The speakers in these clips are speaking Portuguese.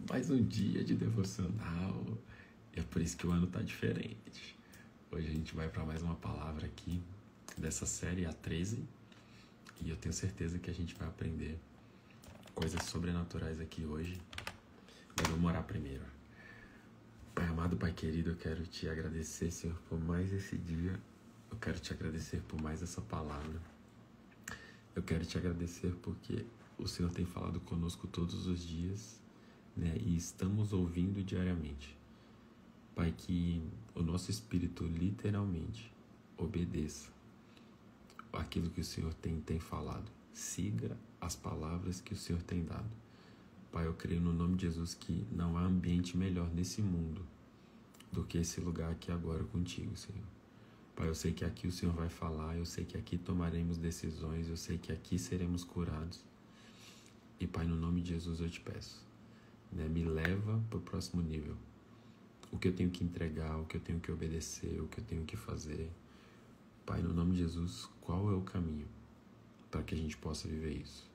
Mais um dia de devocional. E é por isso que o ano tá diferente. Hoje a gente vai para mais uma palavra aqui dessa série, a 13. E eu tenho certeza que a gente vai aprender coisas sobrenaturais aqui hoje. Mas vamos orar primeiro. Pai amado, Pai querido, eu quero te agradecer, Senhor, por mais esse dia. Eu quero te agradecer por mais essa palavra. Eu quero te agradecer porque o Senhor tem falado conosco todos os dias, né? E estamos ouvindo diariamente. Pai, que o nosso espírito literalmente obedeça aquilo que o Senhor tem falado. Siga as palavras que o Senhor tem dado. Pai, eu creio no nome de Jesus que não há ambiente melhor nesse mundo do que esse lugar aqui agora contigo, Senhor. Pai, eu sei que aqui o Senhor vai falar, eu sei que aqui tomaremos decisões, eu sei que aqui seremos curados. E Pai, no nome de Jesus eu te peço, né, me leva para o próximo nível. O que eu tenho que entregar, o que eu tenho que obedecer, o que eu tenho que fazer. Pai, no nome de Jesus, qual é o caminho para que a gente possa viver isso?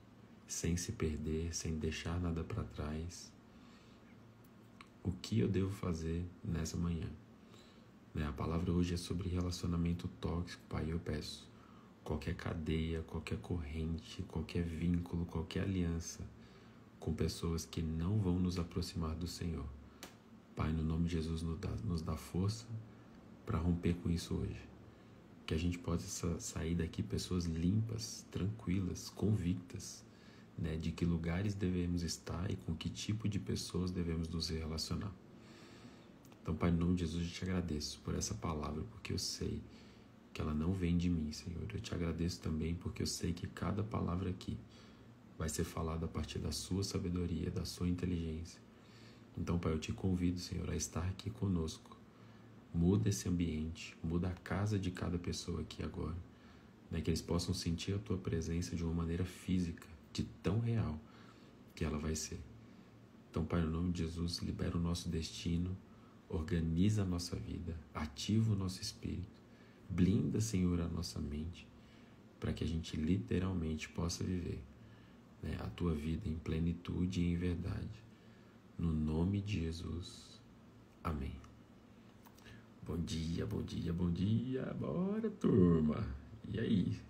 Sem se perder, sem deixar nada para trás. O que eu devo fazer nessa manhã? A palavra hoje é sobre relacionamento tóxico. Pai, eu peço, qualquer cadeia, qualquer corrente, qualquer vínculo, qualquer aliança com pessoas que não vão nos aproximar do Senhor. Pai, no nome de Jesus, nos dá força para romper com isso hoje. Que a gente possa sair daqui pessoas limpas, tranquilas, convictas, né, de que lugares devemos estar e com que tipo de pessoas devemos nos relacionar. Então, Pai, no nome de Jesus, eu te agradeço por essa palavra, porque eu sei que ela não vem de mim, Senhor. Eu te agradeço também porque eu sei que cada palavra aqui vai ser falada a partir da sua sabedoria, da sua inteligência. Então, Pai, eu te convido, Senhor, a estar aqui conosco. Muda esse ambiente, muda a casa de cada pessoa aqui agora, né? Que eles possam sentir a Tua presença de uma maneira física, de tão real que ela vai ser. Então, Pai, no nome de Jesus, libera o nosso destino, organiza a nossa vida, ativa o nosso espírito, blinda, Senhor, a nossa mente, para que a gente literalmente possa viver, né, a Tua vida em plenitude e em verdade. No nome de Jesus. Amém. Bom dia, bom dia, bom dia. Bora, turma. E aí?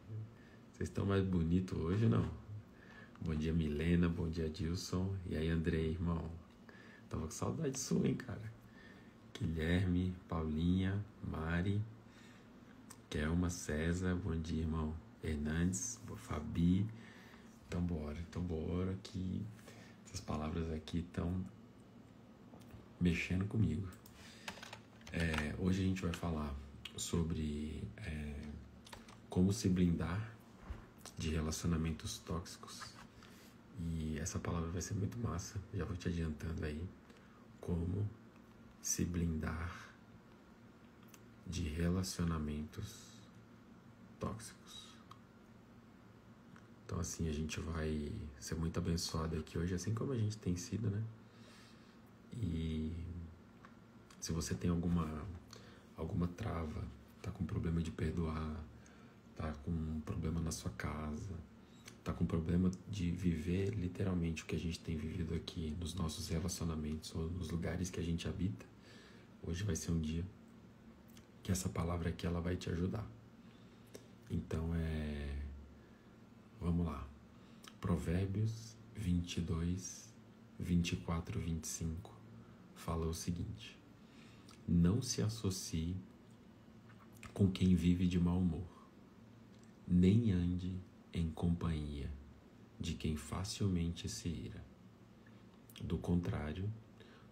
Vocês estão mais bonitos hoje ou não? Bom dia, Milena. Bom dia, Dilson. E aí, Andrei, irmão? Tava com saudade sua, hein, cara? Guilherme, Paulinha, Mari, Kelma, César. Bom dia, irmão. Hernandes, Fabi. Então, bora, que essas palavras aqui estão mexendo comigo. Hoje a gente vai falar sobre como se blindar de relacionamentos tóxicos. E essa palavra vai ser muito massa, já vou te adiantando aí. Como se blindar de relacionamentos tóxicos. Então assim, a gente vai ser muito abençoado aqui hoje, assim como a gente tem sido, né? E se você tem alguma trava, tá com problema de perdoar, tá com um problema na sua casa, tá com problema de viver literalmente o que a gente tem vivido aqui nos nossos relacionamentos ou nos lugares que a gente habita, hoje vai ser um dia que essa palavra aqui ela vai te ajudar. Então vamos lá. Provérbios 22, 24, 25 fala o seguinte: não se associe com quem vive de mau humor, nem ande em companhia de quem facilmente se ira. Do contrário,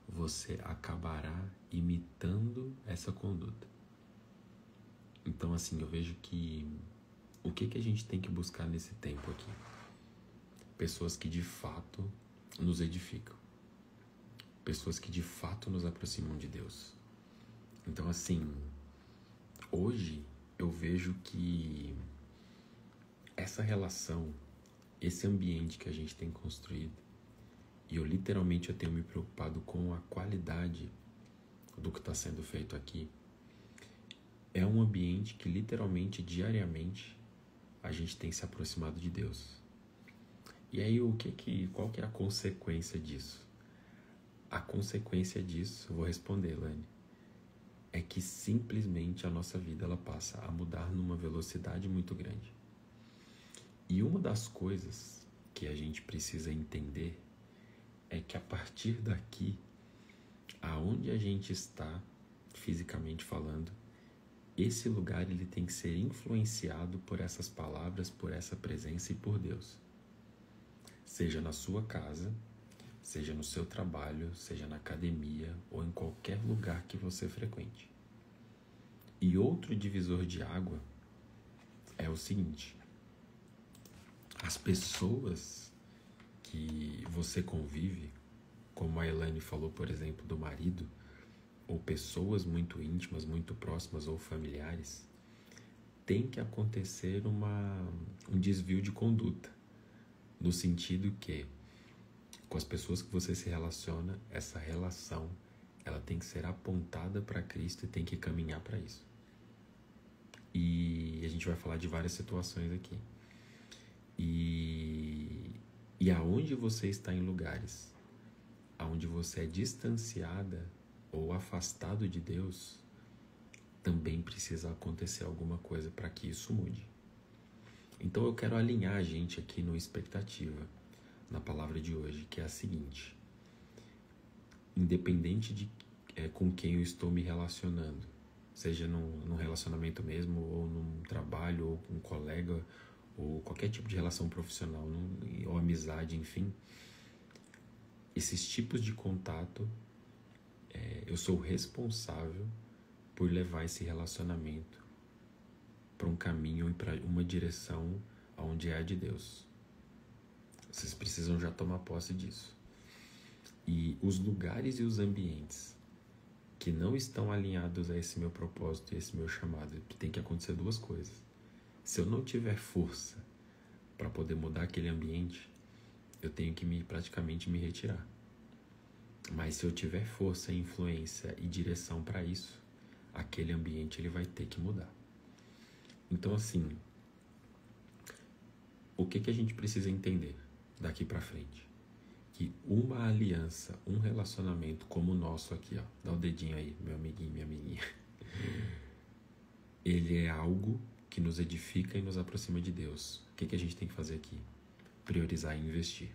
você acabará imitando essa conduta. Então, assim, eu vejo que o que a gente tem que buscar nesse tempo aqui? Pessoas que de fato nos edificam. Pessoas que de fato nos aproximam de Deus. Então, assim, hoje eu vejo que essa relação, esse ambiente que a gente tem construído, e eu literalmente tenho me preocupado com a qualidade do que está sendo feito aqui, é um ambiente que literalmente, diariamente, a gente tem se aproximado de Deus. E aí, qual que é a consequência disso? a consequência disso, eu vou responder, Lani, é que simplesmente a nossa vida ela passa a mudar numa velocidade muito grande. E uma das coisas que a gente precisa entender é que a partir daqui, aonde a gente está, fisicamente falando, esse lugar ele tem que ser influenciado por essas palavras, por essa presença e por Deus. Seja na sua casa, seja no seu trabalho, seja na academia ou em qualquer lugar que você frequente. E outro divisor de água é o seguinte: as pessoas que você convive, como a Elaine falou, por exemplo, do marido, ou pessoas muito íntimas, muito próximas ou familiares, tem que acontecer um desvio de conduta, no sentido que, com as pessoas que você se relaciona, essa relação ela tem que ser apontada para Cristo e tem que caminhar para isso. E a gente vai falar de várias situações aqui. E aonde você está em lugares aonde você é distanciada ou afastado de Deus, também precisa acontecer alguma coisa para que isso mude. Então eu quero alinhar a gente aqui numa expectativa na palavra de hoje, que é a seguinte: independente de com quem eu estou me relacionando, seja num relacionamento mesmo, ou num trabalho, ou com um colega, ou qualquer tipo de relação profissional, ou amizade, enfim, esses tipos de contato, eu sou responsável por levar esse relacionamento para um caminho e para uma direção onde é a de Deus. Vocês precisam já tomar posse disso. E os lugares e os ambientes que não estão alinhados a esse meu propósito e esse meu chamado, tem que acontecer duas coisas. Se eu não tiver força para poder mudar aquele ambiente, eu tenho que praticamente me retirar. Mas se eu tiver força, influência e direção para isso, aquele ambiente ele vai ter que mudar. Então, assim, o que a gente precisa entender daqui para frente? Que uma aliança, um relacionamento como o nosso aqui, ó, dá o dedinho aí, meu amiguinho, minha amiguinha, ele é algo que nos edifica e nos aproxima de Deus. O que a gente tem que fazer aqui? Priorizar e investir.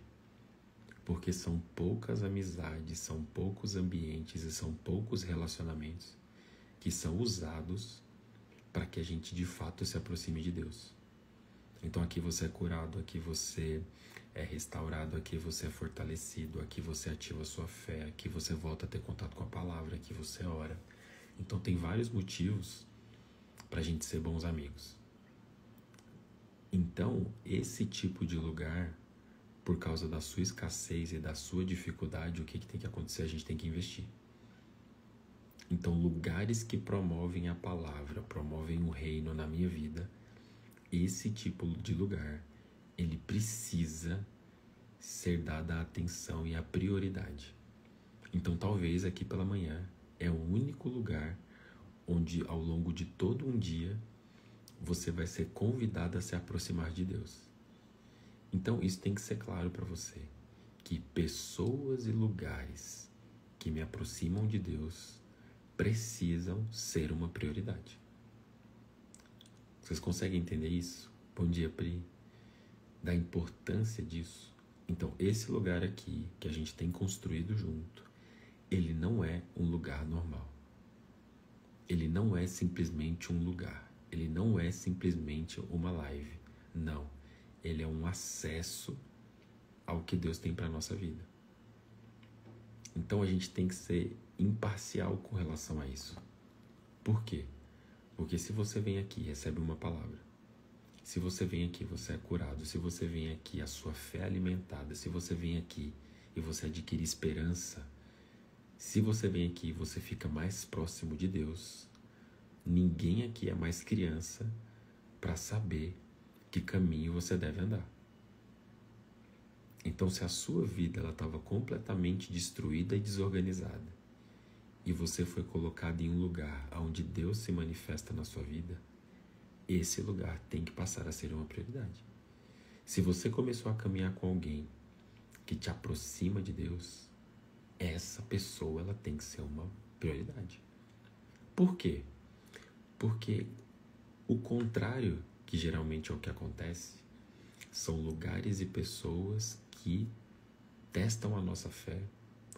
Porque são poucas amizades, são poucos ambientes e são poucos relacionamentos que são usados para que a gente de fato se aproxime de Deus. Então aqui você é curado, aqui você é restaurado, aqui você é fortalecido, aqui você ativa a sua fé, aqui você volta a ter contato com a palavra, aqui você ora. Então tem vários motivos para a gente ser bons amigos. Então esse tipo de lugar, por causa da sua escassez e da sua dificuldade, o que tem que acontecer? A gente tem que investir. Então, lugares que promovem a palavra, promovem o reino na minha vida, esse tipo de lugar, ele precisa ser dada a atenção e a prioridade. Então, talvez aqui pela manhã é o único lugar onde, ao longo de todo um dia, você vai ser convidado a se aproximar de Deus. Então, isso tem que ser claro para você, que pessoas e lugares que me aproximam de Deus precisam ser uma prioridade. Vocês conseguem entender isso? Bom dia, Pri. Da importância disso. Então, esse lugar aqui, que a gente tem construído junto, ele não é um lugar normal. Ele não é simplesmente um lugar. Ele não é simplesmente uma live. Não. Ele é um acesso ao que Deus tem para a nossa vida. Então a gente tem que ser imparcial com relação a isso. Por quê? Porque se você vem aqui e recebe uma palavra, se você vem aqui você é curado, se você vem aqui a sua fé é alimentada, se você vem aqui e você adquire esperança, se você vem aqui e você fica mais próximo de Deus, ninguém aqui é mais criança para saber que caminho você deve andar. Então, se a sua vida estava completamente destruída e desorganizada, e você foi colocado em um lugar onde Deus se manifesta na sua vida, esse lugar tem que passar a ser uma prioridade. Se você começou a caminhar com alguém que te aproxima de Deus, essa pessoa ela tem que ser uma prioridade. Por quê? Porque o contrário, que geralmente é o que acontece, são lugares e pessoas que testam a nossa fé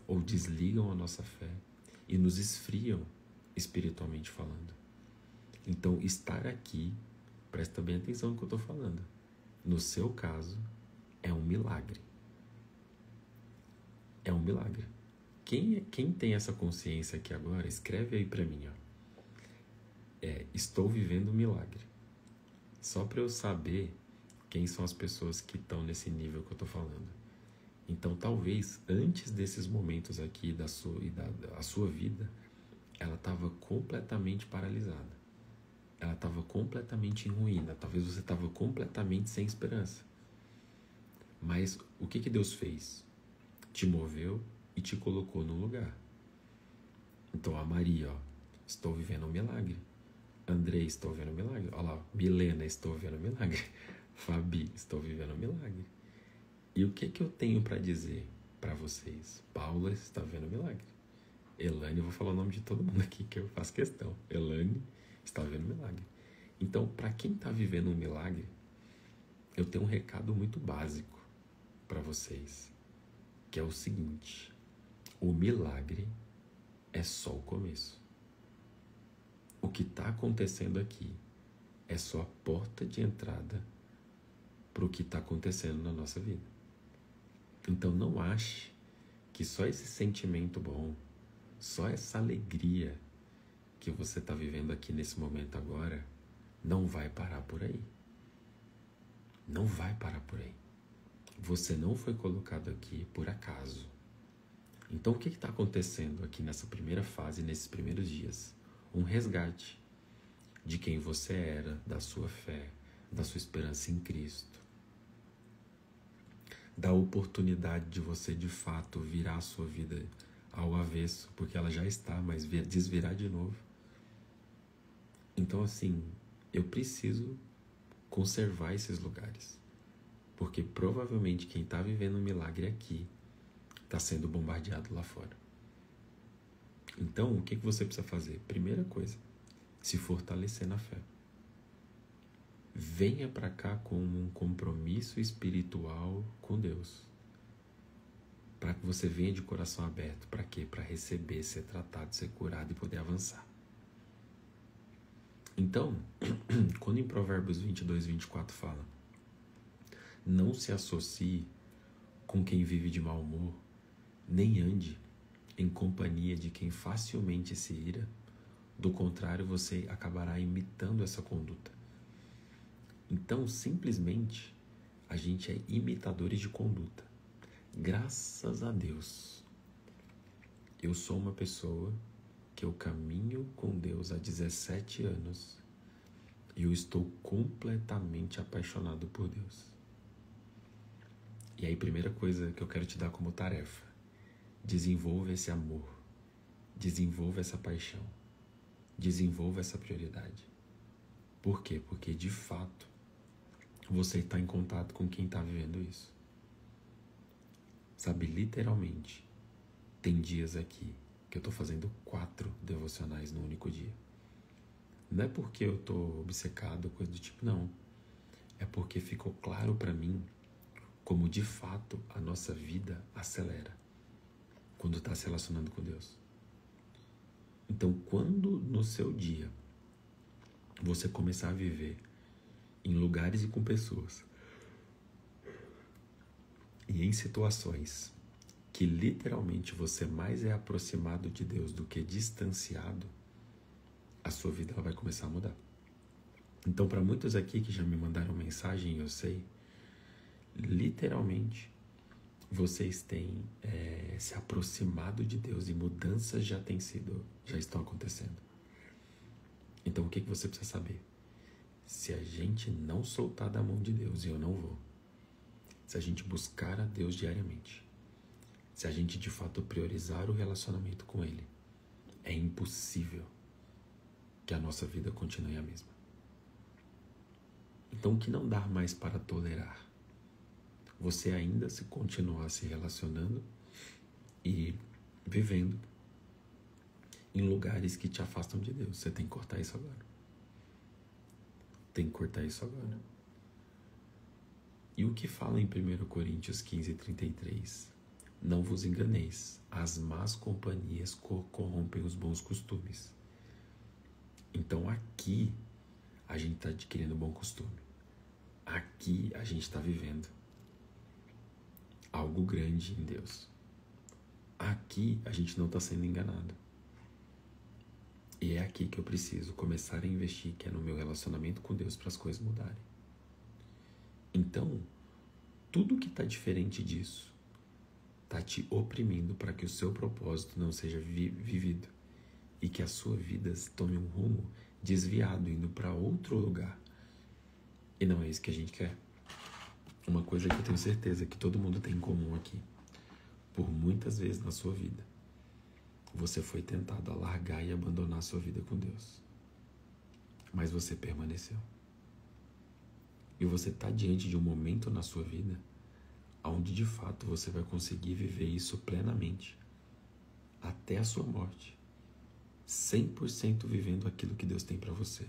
ou desligam a nossa fé e nos esfriam espiritualmente falando. Então, estar aqui, presta bem atenção no que eu estou falando, no seu caso, é um milagre. É um milagre. Quem tem essa consciência aqui agora, escreve aí para mim, ó. Estou vivendo um milagre. Só para eu saber quem são as pessoas que estão nesse nível que eu estou falando. Então, talvez, antes desses momentos aqui da sua vida, ela estava completamente paralisada. Ela estava completamente em ruína. Talvez você estava completamente sem esperança. Mas o que Deus fez? Te moveu e te colocou no lugar. Então, a Maria, ó, estou vivendo um milagre. Andrei, estou vendo um milagre. Olha lá, Milena, estou vendo um milagre. Fabi, estou vivendo um milagre. E o que eu tenho para dizer para vocês? Paula está vendo um milagre. Elane, eu vou falar o nome de todo mundo aqui que eu faço questão. Elane está vendo um milagre. Então, para quem está vivendo um milagre, eu tenho um recado muito básico para vocês, que é o seguinte: o milagre é só o começo. O que está acontecendo aqui é só a porta de entrada para o que está acontecendo na nossa vida. Então não ache que só esse sentimento bom, só essa alegria que você está vivendo aqui nesse momento agora, não vai parar por aí. Não vai parar por aí. Você não foi colocado aqui por acaso. Então o que está acontecendo aqui nessa primeira fase, nesses primeiros dias? Um resgate de quem você era, da sua fé, da sua esperança em Cristo. Da oportunidade de você, de fato, virar a sua vida ao avesso, porque ela já está, mas desvirar de novo. Então, assim, eu preciso conservar esses lugares, porque provavelmente quem está vivendo um milagre aqui está sendo bombardeado lá fora. Então, o que você precisa fazer? Primeira coisa, se fortalecer na fé. Venha para cá com um compromisso espiritual com Deus. Para que você venha de coração aberto. Para quê? Para receber, ser tratado, ser curado e poder avançar. Então, quando em Provérbios 22, 24 fala: não se associe com quem vive de mau humor, nem ande em companhia de quem facilmente se ira. Do contrário, você acabará imitando essa conduta. Então, simplesmente, a gente é imitadores de conduta. Graças a Deus, eu sou uma pessoa que eu caminho com Deus há 17 anos e eu estou completamente apaixonado por Deus. E aí, primeira coisa que eu quero te dar como tarefa: desenvolva esse amor, desenvolva essa paixão, desenvolva essa prioridade. Por quê? Porque, de fato, você está em contato com quem está vivendo isso. Sabe, literalmente, tem dias aqui que eu estou fazendo 4 devocionais no único dia. Não é porque eu estou obcecado, coisa do tipo, não. É porque ficou claro para mim como, de fato, a nossa vida acelera quando está se relacionando com Deus. Então, quando no seu dia você começar a viver em lugares e com pessoas e em situações que literalmente você mais é aproximado de Deus do que distanciado, a sua vida ela vai começar a mudar. Então, para muitos aqui que já me mandaram mensagem, eu sei, literalmente vocês têm se aproximado de Deus e mudanças já estão acontecendo. Então, o que você precisa saber? Se a gente não soltar da mão de Deus, e eu não vou, se a gente buscar a Deus diariamente, se a gente de fato priorizar o relacionamento com Ele, é impossível que a nossa vida continue a mesma. Então, o que não dá mais para tolerar? Você ainda se continuar se relacionando e vivendo em lugares que te afastam de Deus. Você tem que cortar isso agora. Tem que cortar isso agora. E o que fala em 1 Coríntios 15:33? Não vos enganeis, as más companhias corrompem os bons costumes. Então aqui a gente está adquirindo bom costume. Aqui a gente está vivendo algo grande em Deus. Aqui a gente não está sendo enganado. E é aqui que eu preciso começar a investir, que é no meu relacionamento com Deus, para as coisas mudarem. Então, tudo que está diferente disso está te oprimindo para que o seu propósito não seja vivido e que a sua vida tome um rumo desviado, indo para outro lugar. E não é isso que a gente quer. Uma coisa que eu tenho certeza que todo mundo tem em comum aqui. Por muitas vezes na sua vida, você foi tentado a largar e abandonar a sua vida com Deus. Mas você permaneceu. E você está diante de um momento na sua vida onde de fato você vai conseguir viver isso plenamente. Até a sua morte. 100% vivendo aquilo que Deus tem para você.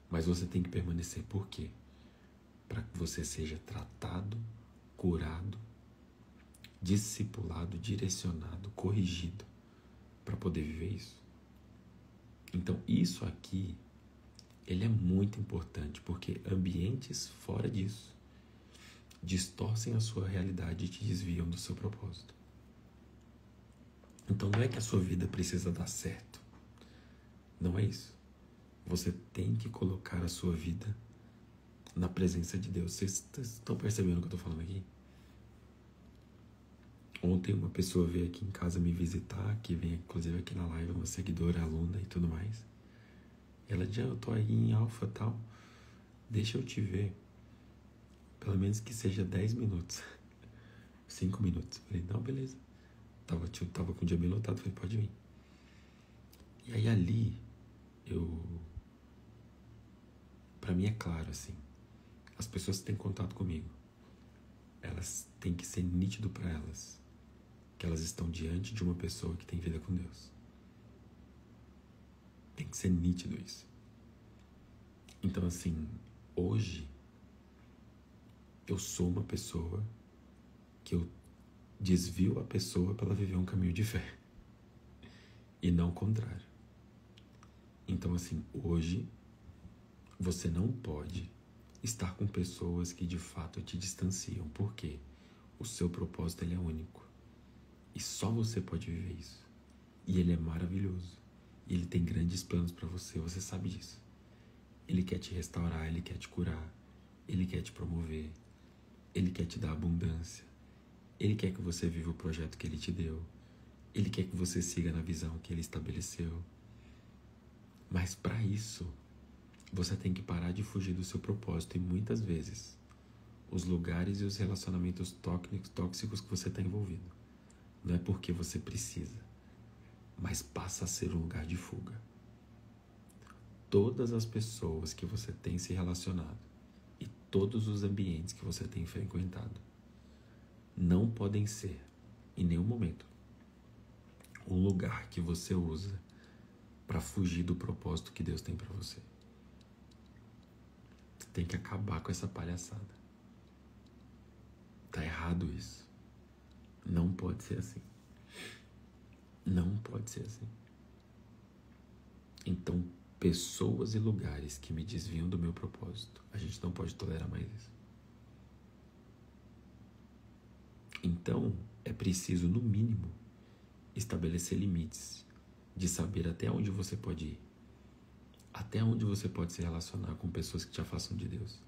Mas você tem que permanecer. Por quê? Para que você seja tratado, curado, discipulado, direcionado, corrigido, para poder viver isso. Então isso aqui, ele é muito importante, porque ambientes fora disso distorcem a sua realidade e te desviam do seu propósito. Então não é que a sua vida precisa dar certo. Não é isso. Você tem que colocar a sua vida na presença de Deus. Vocês estão percebendo o que eu estou falando aqui? Ontem uma pessoa veio aqui em casa me visitar, que vem inclusive aqui na live, uma seguidora, aluna e tudo mais. Ela disse, eu tô aí em Alfa e tal, deixa eu te ver, pelo menos que seja 10 minutos, 5 minutos. Falei, não, beleza. Tava com o dia bem lotado, falei, pode vir. E aí ali, pra mim é claro assim, as pessoas que têm contato comigo, elas têm que ser nítido para elas que elas estão diante de uma pessoa que tem vida com Deus. Tem que ser nítido isso. Então assim, hoje eu sou uma pessoa que eu desvio a pessoa para ela viver um caminho de fé e não o contrário. Então assim, hoje você não pode estar com pessoas que de fato te distanciam, porque o seu propósito ele é único. E só você pode viver isso. E ele é maravilhoso. E ele tem grandes planos para você, você sabe disso. Ele quer te restaurar, ele quer te curar, ele quer te promover, ele quer te dar abundância, ele quer que você viva o projeto que ele te deu, ele quer que você siga na visão que ele estabeleceu. Mas para isso, você tem que parar de fugir do seu propósito. E muitas vezes, os lugares e os relacionamentos tóxicos que você está envolvido, não é porque você precisa, mas passa a ser um lugar de fuga. Todas as pessoas que você tem se relacionado e todos os ambientes que você tem frequentado não podem ser, em nenhum momento, um lugar que você usa para fugir do propósito que Deus tem para você. Tem que acabar com essa palhaçada. Tá errado isso. Não pode ser assim. Não pode ser assim. Então, pessoas e lugares que me desviam do meu propósito, a gente não pode tolerar mais isso. Então, é preciso, no mínimo, estabelecer limites, de saber até onde você pode ir, até onde você pode se relacionar com pessoas que te afastam de Deus.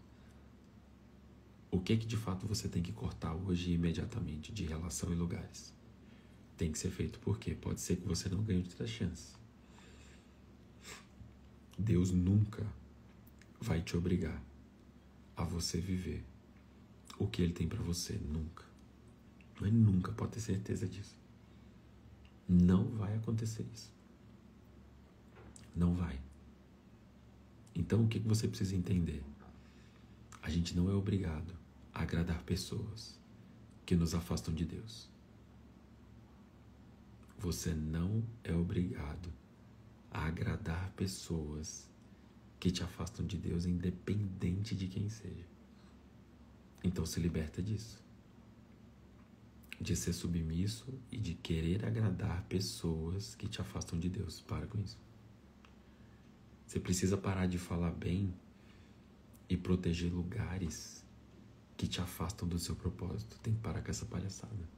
O que de fato você tem que cortar hoje imediatamente de relação e lugares? Tem que ser feito porque pode ser que você não ganhe outra chance. Deus nunca vai te obrigar a você viver o que Ele tem para você. Nunca. Mas nunca, pode ter certeza disso. Não vai acontecer isso. Não vai. Então o que você precisa entender? A gente não é obrigado a agradar pessoas que nos afastam de Deus. você não é obrigado a agradar pessoas que te afastam de Deus, independente de quem seja. Então se liberta disso. De ser submisso e de querer agradar pessoas que te afastam de Deus. Para com isso. Você precisa parar de falar bem e proteger lugares que te afastam do seu propósito. Tem que parar com essa palhaçada.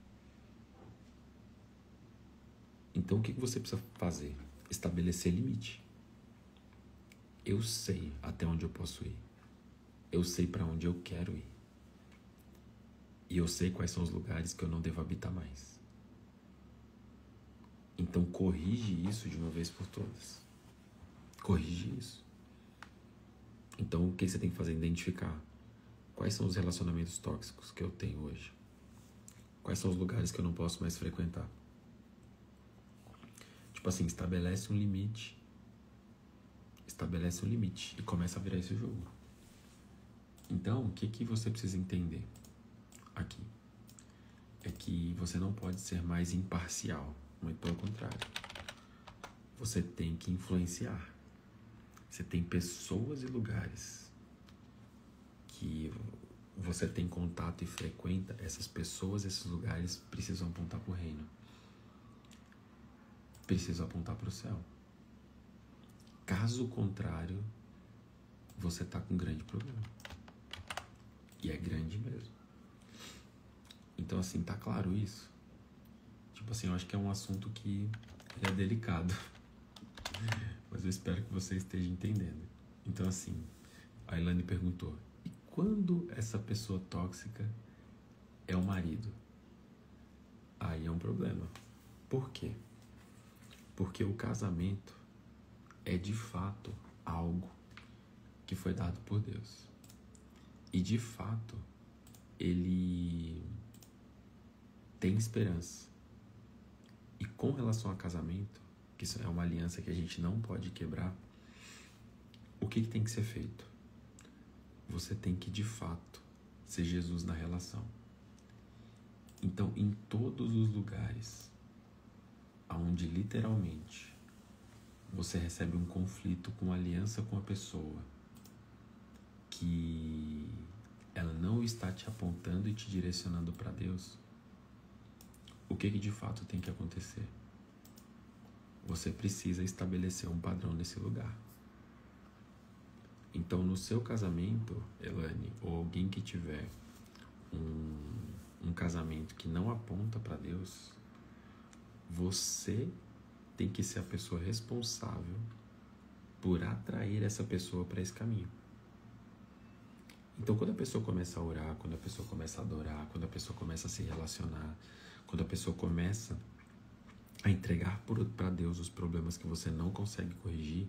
Então o que você precisa fazer? Estabelecer limite. Eu sei até onde eu posso ir. Eu sei para onde eu quero ir. E eu sei quais são os lugares que eu não devo habitar mais. Então corrige isso de uma vez por todas. Corrige isso. Então o que você tem que fazer? Identificar quais são os relacionamentos tóxicos que eu tenho hoje. Quais são os lugares que eu não posso mais frequentar. Tipo assim, estabelece um limite. Estabelece um limite e começa a virar esse jogo. Então, o que você precisa entender aqui? É que você não pode ser mais imparcial, muito pelo contrário. Você tem que influenciar. Você tem pessoas e lugares que você tem contato e frequenta. Essas pessoas, esses lugares precisam apontar para o reino. Precisam apontar para o céu. Caso contrário, você está com um grande problema. E é grande mesmo. Então, assim, tá claro isso? Tipo assim, eu acho que é um assunto que é delicado. Mas eu espero que você esteja entendendo. Então, assim, a Ilane perguntou, e quando essa pessoa tóxica é o marido? Aí é um problema. Por quê? Porque o casamento é de fato algo que foi dado por Deus. E de fato, ele tem esperança. E com relação ao casamento, que isso é uma aliança que a gente não pode quebrar, o que tem que ser feito? Você tem que, de fato, ser Jesus na relação. Então, em todos os lugares onde literalmente você recebe um conflito com aliança com a pessoa que ela não está te apontando e te direcionando para Deus, o que de fato tem que acontecer? Você precisa estabelecer um padrão nesse lugar. Então, no seu casamento, Elane, ou alguém que tiver um casamento que não aponta para Deus, você tem que ser a pessoa responsável por atrair essa pessoa para esse caminho. Então, quando a pessoa começa a orar, quando a pessoa começa a adorar, quando a pessoa começa a se relacionar, quando a pessoa começa a entregar para Deus os problemas que você não consegue corrigir,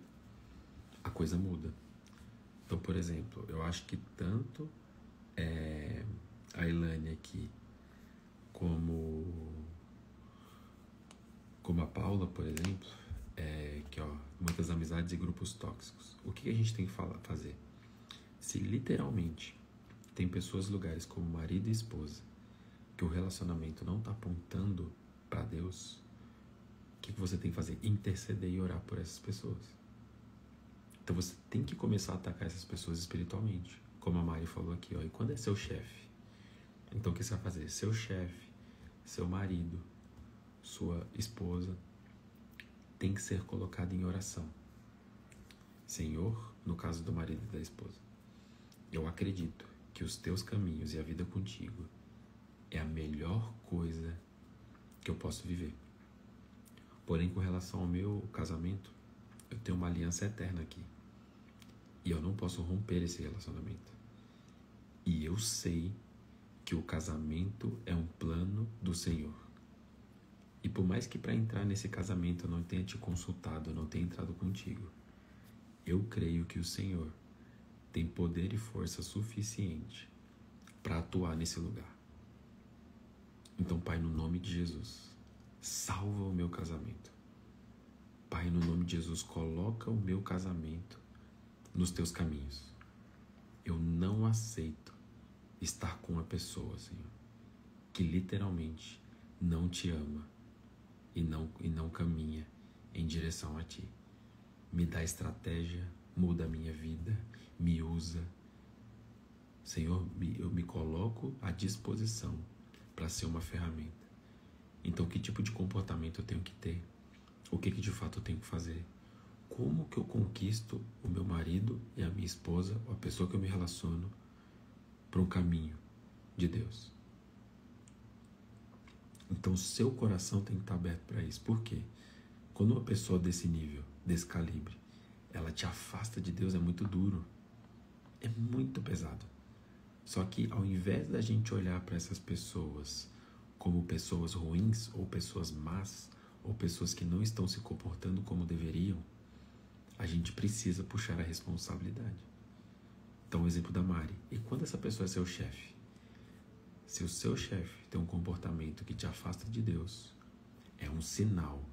a coisa muda. Então, por exemplo, eu acho que tanto a Ilane aqui como a Paula, por exemplo, que muitas amizades e grupos tóxicos. O que a gente tem que fazer? Se literalmente tem pessoas, lugares como marido e esposa, que o relacionamento não está apontando para Deus, o que você tem que fazer? Interceder e orar por essas pessoas. Então você tem que começar a atacar essas pessoas espiritualmente, como a Mari falou aqui, e quando é seu chefe? Então o que você vai fazer? Seu chefe, seu marido, sua esposa, tem que ser colocado em oração. Senhor, no caso do marido e da esposa, eu acredito que os teus caminhos e a vida contigo é a melhor coisa que eu posso viver. Porém, com relação ao meu casamento, eu tenho uma aliança eterna aqui. E eu não posso romper esse relacionamento. E eu sei que o casamento é um plano do Senhor. E por mais que para entrar nesse casamento eu não tenha te consultado, eu não tenha entrado contigo, eu creio que o Senhor tem poder e força suficiente para atuar nesse lugar. Então, Pai, no nome de Jesus, salva o meu casamento. Pai, no nome de Jesus, coloca o meu casamento nos teus caminhos. Eu não aceito estar com uma pessoa, Senhor, que literalmente não te ama e não caminha em direção a Ti. Me dá estratégia, muda a minha vida, me usa. Senhor, eu me coloco à disposição para ser uma ferramenta. Então, que tipo de comportamento eu tenho que ter? O que de fato eu tenho que fazer? Como que eu conquisto o meu marido e a minha esposa, ou a pessoa que eu me relaciono, para um caminho de Deus? Então, seu coração tem que estar aberto para isso. Por quê? Quando uma pessoa desse nível, desse calibre, ela te afasta de Deus, é muito duro. É muito pesado. Só que ao invés da gente olhar para essas pessoas como pessoas ruins, ou pessoas más, ou pessoas que não estão se comportando como deveriam, a gente precisa puxar a responsabilidade. Então, o exemplo da Mari. E quando essa pessoa é seu chefe? Se o seu chefe tem um comportamento que te afasta de Deus, é um sinal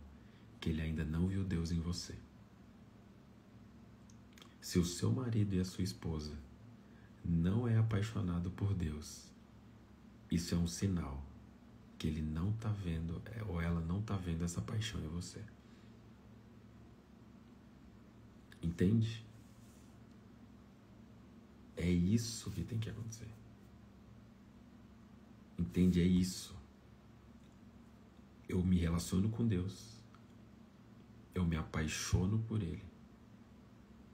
que ele ainda não viu Deus em você. Se o seu marido e a sua esposa não é apaixonado por Deus, isso é um sinal que ele não está vendo, ou ela não está vendo essa paixão em você. Entende? É isso que tem que acontecer. Entende? É isso. Eu me relaciono com Deus. Eu me apaixono por Ele.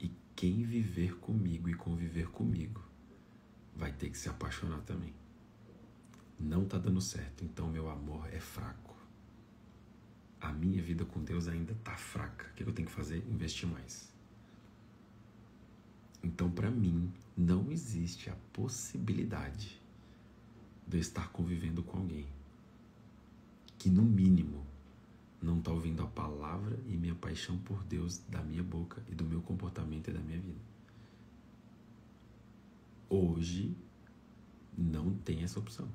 E quem viver comigo e conviver comigo vai ter que se apaixonar também. Não está dando certo, então meu amor é fraco. A minha vida com Deus ainda está fraca. O que eu tenho que fazer? Investir mais. Então, para mim, não existe a possibilidade de eu estar convivendo com alguém que, no mínimo, não está ouvindo a palavra e minha paixão por Deus da minha boca e do meu comportamento e da minha vida. Hoje, não tem essa opção.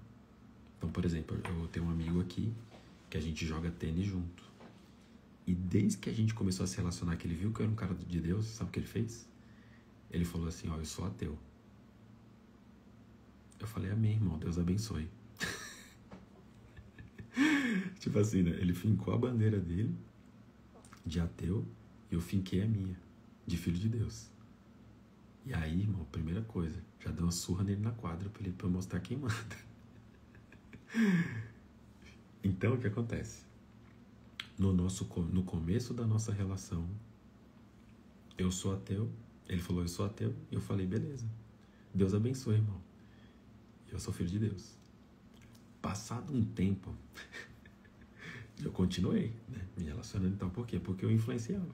Então, por exemplo, eu tenho um amigo aqui que a gente joga tênis junto. E desde que a gente começou a se relacionar, que ele viu que eu era um cara de Deus, sabe o que ele fez? Ele falou assim, ó, eu sou ateu. Eu falei, amém, irmão, Deus abençoe. Tipo assim, né? Ele fincou a bandeira dele de ateu e eu finquei a minha, de filho de Deus. E aí, irmão, primeira coisa, já deu uma surra nele na quadra pra eu mostrar quem manda. Então, o que acontece? No começo da nossa relação, eu sou ateu, ele falou, eu sou ateu, e eu falei, beleza, Deus abençoe, irmão. Eu sou filho de Deus. Passado um tempo, eu continuei, né, me relacionando. Então, por quê? Porque eu influenciava.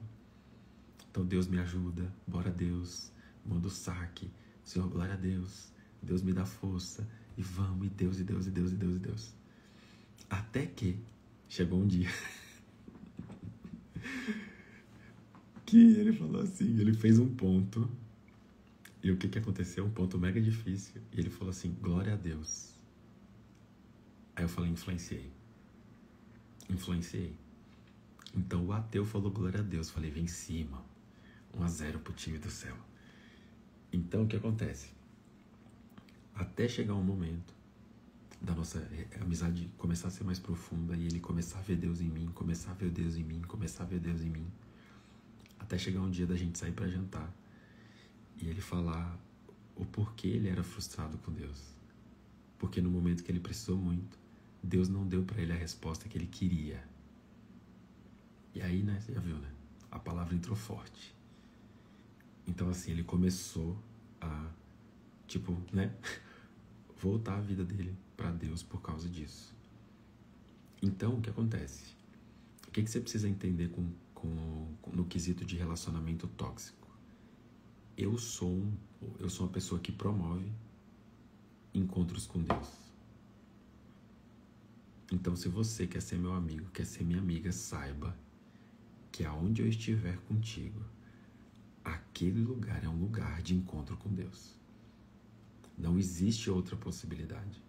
Então, Deus me ajuda, bora Deus, manda o saque, Senhor, glória a Deus, Deus me dá força, e vamos, e Deus, e Deus, e Deus, e Deus, e Deus. Até que chegou um dia que ele falou assim, ele fez um ponto, e o que aconteceu? Um ponto mega difícil, e ele falou assim, glória a Deus. Aí eu falei, influenciei. Então o ateu falou glória a Deus, falei, venci, irmão, 1-0 pro time do céu. Então o que acontece? Até chegar um momento da nossa amizade começar a ser mais profunda e ele começar a ver Deus em mim, começar a ver Deus em mim, começar a ver Deus em mim, até chegar um dia da gente sair para jantar e ele falar o porquê ele era frustrado com Deus. Porque no momento que ele precisou muito, Deus não deu para ele a resposta que ele queria. E aí, né, você já viu, né? A palavra entrou forte. Então, assim, ele começou a, tipo, né, voltar a vida dele para Deus por causa disso. Então, o que acontece? O que você precisa entender no quesito de relacionamento tóxico? Eu sou uma pessoa que promove encontros com Deus. Então, se você quer ser meu amigo, quer ser minha amiga, saiba que aonde eu estiver contigo, aquele lugar é um lugar de encontro com Deus. Não existe outra possibilidade.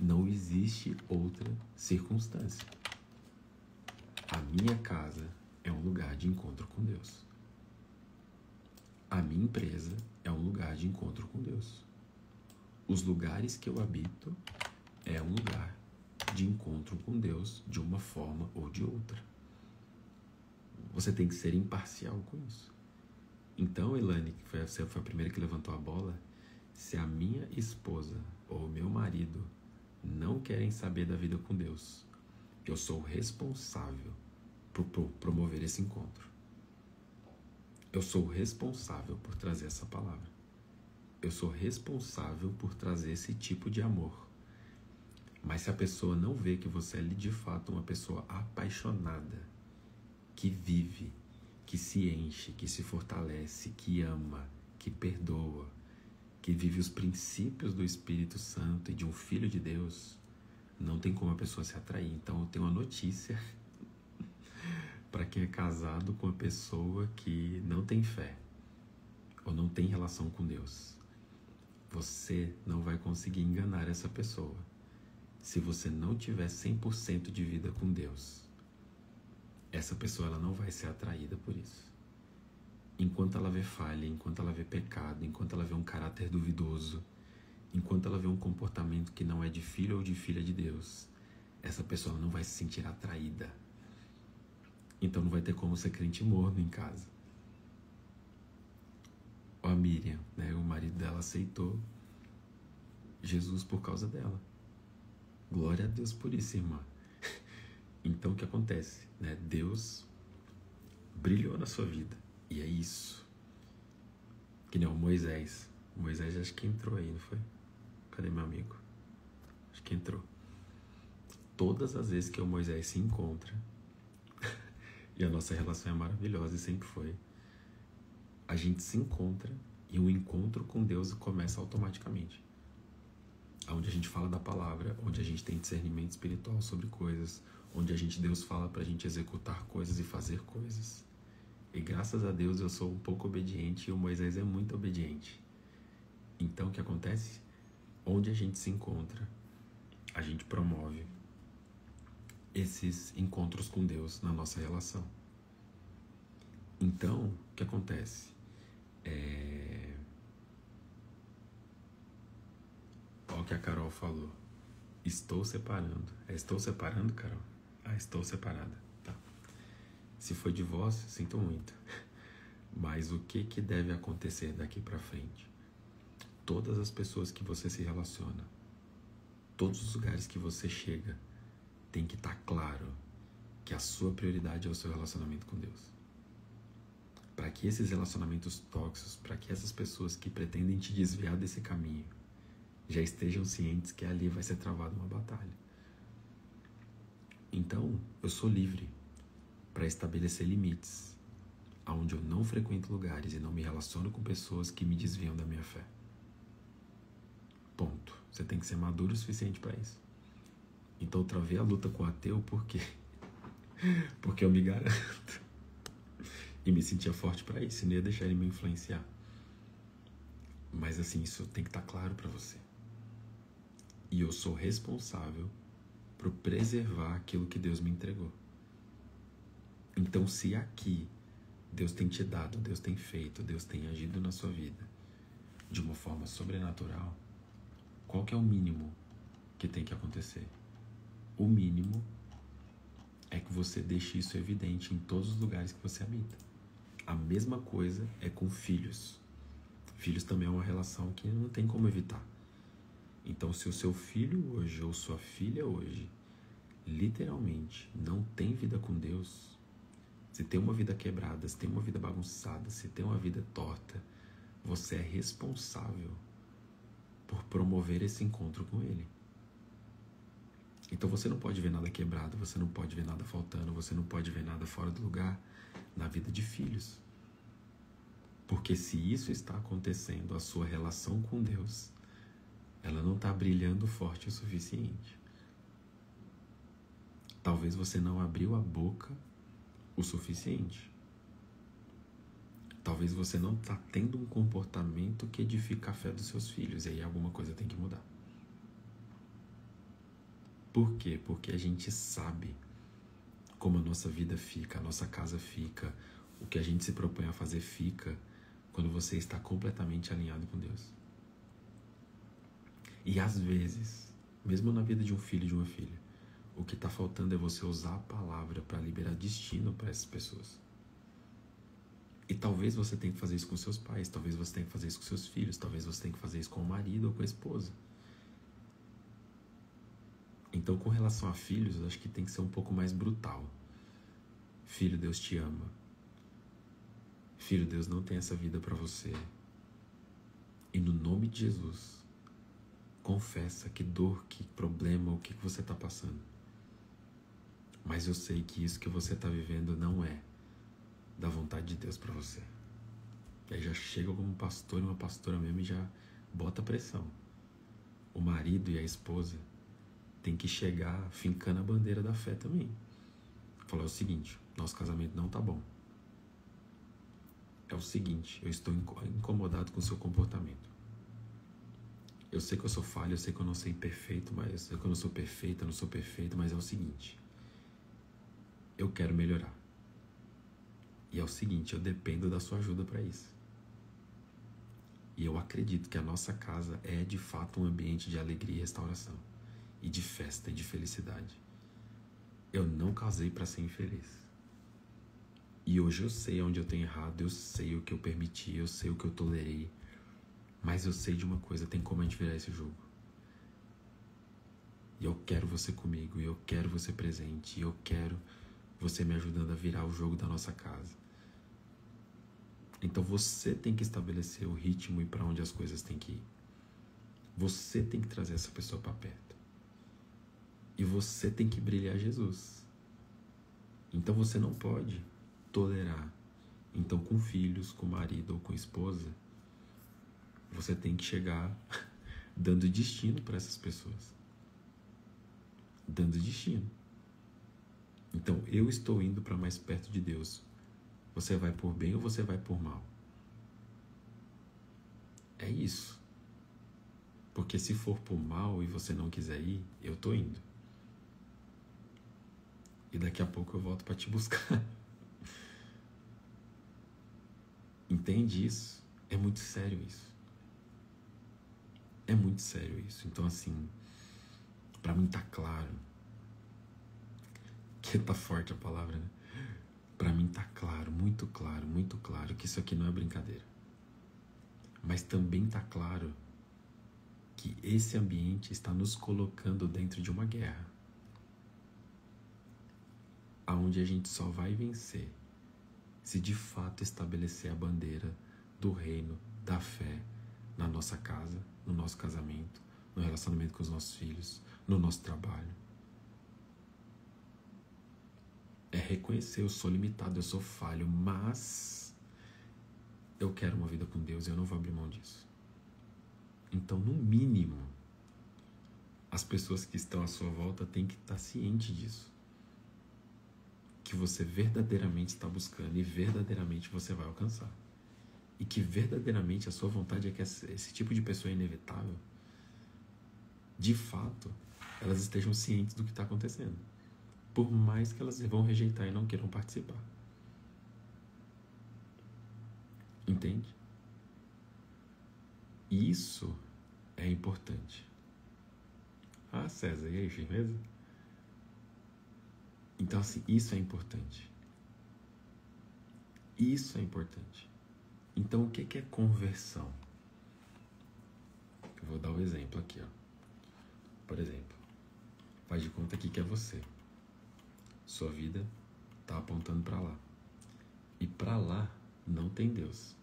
Não existe outra circunstância. A minha casa é um lugar de encontro com Deus. A minha empresa é um lugar de encontro com Deus. Os lugares que eu habito é um lugar de encontro com Deus de uma forma ou de outra. Você tem que ser imparcial com isso. Então, Elaine, que foi a primeira que levantou a bola, se a minha esposa ou o meu marido não querem saber da vida com Deus, eu sou responsável por promover esse encontro. Eu sou responsável por trazer essa palavra. Eu sou responsável por trazer esse tipo de amor. Mas se a pessoa não vê que você é de fato uma pessoa apaixonada, que vive, que se enche, que se fortalece, que ama, que perdoa, que vive os princípios do Espírito Santo e de um Filho de Deus, não tem como a pessoa se atrair. Então eu tenho uma notícia para quem é casado com uma pessoa que não tem fé ou não tem relação com Deus. Você não vai conseguir enganar essa pessoa se você não tiver 100% de vida com Deus. Essa pessoa ela não vai ser atraída por isso. Enquanto ela vê falha, enquanto ela vê pecado, enquanto ela vê um caráter duvidoso, enquanto ela vê um comportamento que não é de filho ou de filha de Deus, essa pessoa não vai se sentir atraída. Então não vai ter como ser crente morno em casa. A Miriam, né, o marido dela aceitou Jesus por causa dela. Glória a Deus por isso, irmã. Então o que acontece? Né? Deus brilhou na sua vida. E é isso. Que nem o Moisés. O Moisés acho que entrou aí, não foi? Cadê meu amigo? Acho que entrou. Todas as vezes que o Moisés se encontra, e a nossa relação é maravilhosa e sempre foi, a gente se encontra e o encontro com Deus começa automaticamente. Onde a gente fala da palavra, onde a gente tem discernimento espiritual sobre coisas, onde Deus fala pra gente executar coisas e fazer coisas. E graças a Deus eu sou um pouco obediente e o Moisés é muito obediente. Então o que acontece? Onde a gente se encontra, a gente promove esses encontros com Deus na nossa relação. Então, o que acontece? Olha o que a Carol falou. Estou separando. Estou separando, Carol? Estou separada. Tá. Se for divórcio, sinto muito. Mas o que deve acontecer daqui pra frente? Todas as pessoas que você se relaciona, todos os lugares que você chega, tem que estar claro que a sua prioridade é o seu relacionamento com Deus. Para que esses relacionamentos tóxicos, para que essas pessoas que pretendem te desviar desse caminho, já estejam cientes que ali vai ser travada uma batalha. Então, eu sou livre para estabelecer limites, onde eu não frequento lugares e não me relaciono com pessoas que me desviam da minha fé. Ponto. Você tem que ser maduro o suficiente para isso. Então eu travei a luta com o ateu, por quê? Porque eu me garanto. E me sentia forte para isso, não ia deixar ele me influenciar. Mas assim, isso tem que estar claro para você. E eu sou responsável por preservar aquilo que Deus me entregou. Então, se aqui Deus tem te dado, Deus tem feito, Deus tem agido na sua vida de uma forma sobrenatural, qual que é o mínimo que tem que acontecer? O mínimo é que você deixe isso evidente em todos os lugares que você habita. A mesma coisa é com filhos. Filhos também é uma relação que não tem como evitar. Então, se o seu filho hoje ou sua filha hoje literalmente não tem vida com Deus, se tem uma vida quebrada, se tem uma vida bagunçada, se tem uma vida torta, você é responsável por promover esse encontro com Ele. Então você não pode ver nada quebrado, você não pode ver nada faltando, você não pode ver nada fora do lugar na vida de filhos. Porque se isso está acontecendo, a sua relação com Deus, ela não está brilhando forte o suficiente. Talvez você não abriu a boca o suficiente. Talvez você não está tendo um comportamento que edifica a fé dos seus filhos. E aí alguma coisa tem que mudar. Por quê? Porque a gente sabe como a nossa vida fica, a nossa casa fica, o que a gente se propõe a fazer fica quando você está completamente alinhado com Deus. E às vezes, mesmo na vida de um filho e de uma filha, O que está faltando é você usar a palavra para liberar destino para essas pessoas. E talvez você tenha que fazer isso com seus pais, talvez você tenha que fazer isso com seus filhos, talvez você tenha que fazer isso com o marido ou com a esposa. Então, com relação a filhos, eu acho que tem que ser um pouco mais brutal. Filho, Deus te ama. Filho, Deus não tem essa vida para você. E no nome de Jesus, confessa que dor, que problema, o que você está passando. Mas eu sei que isso que você está vivendo não é da vontade de Deus para você. E aí já chega como pastor e uma pastora mesmo e já bota pressão. O marido e a esposa tem que chegar fincando a bandeira da fé também. Falar o seguinte: nosso casamento não tá bom. É o seguinte, eu estou incomodado com o seu comportamento. Eu sei que eu sou falho, eu sei que eu não sou imperfeito, mas eu sei que eu não sou perfeito, eu não sou perfeito, mas é o seguinte: eu quero melhorar. E é o seguinte, eu dependo da sua ajuda para isso. E eu acredito que a nossa casa é de fato um ambiente de alegria e restauração. E de festa e de felicidade. Eu não casei para ser infeliz. E hoje eu sei onde eu tenho errado, eu sei o que eu permiti, eu sei o que eu tolerei. Mas eu sei de uma coisa, tem como a gente virar esse jogo. E eu quero você comigo, e eu quero você presente, e eu quero você me ajudando a virar o jogo da nossa casa. Então você tem que estabelecer o ritmo e para onde as coisas têm que ir. Você tem que trazer essa pessoa para perto. E você tem que brilhar Jesus. Então você não pode tolerar. Então com filhos, com marido ou com esposa, você tem que chegar dando destino para essas pessoas. Dando destino. Então eu estou indo para mais perto de Deus. Você vai por bem ou você vai por mal? É isso. Porque se for por mal e você não quiser ir, eu tô indo. E daqui a pouco eu volto para te buscar. Entende isso? É muito sério isso. É muito sério isso. Então assim, para mim tá claro. Que tá forte a palavra, né? Para mim tá claro, muito claro que isso aqui não é brincadeira. Mas também tá claro que esse ambiente está nos colocando dentro de uma guerra. Aonde a gente só vai vencer se de fato estabelecer a bandeira do reino, da fé, na nossa casa, no nosso casamento, no relacionamento com os nossos filhos, no nosso trabalho. É reconhecer, eu sou limitado, eu sou falho, mas eu quero uma vida com Deus e eu não vou abrir mão disso. Então, no mínimo, as pessoas que estão à sua volta têm que estar cientes disso. Que você verdadeiramente está buscando e verdadeiramente você vai alcançar. E que verdadeiramente a sua vontade é que esse tipo de pessoa é inevitável. De fato, elas estejam cientes do que está acontecendo. Por mais que elas vão rejeitar e não queiram participar. Entende? Isso é importante. Ah, César, e aí, firmeza? Então, assim, isso é importante. Isso é importante. Então, o que é conversão? Eu vou dar um exemplo aqui, ó. Por exemplo, faz de conta aqui que é você. Sua vida está apontando para lá. E para lá não tem Deus.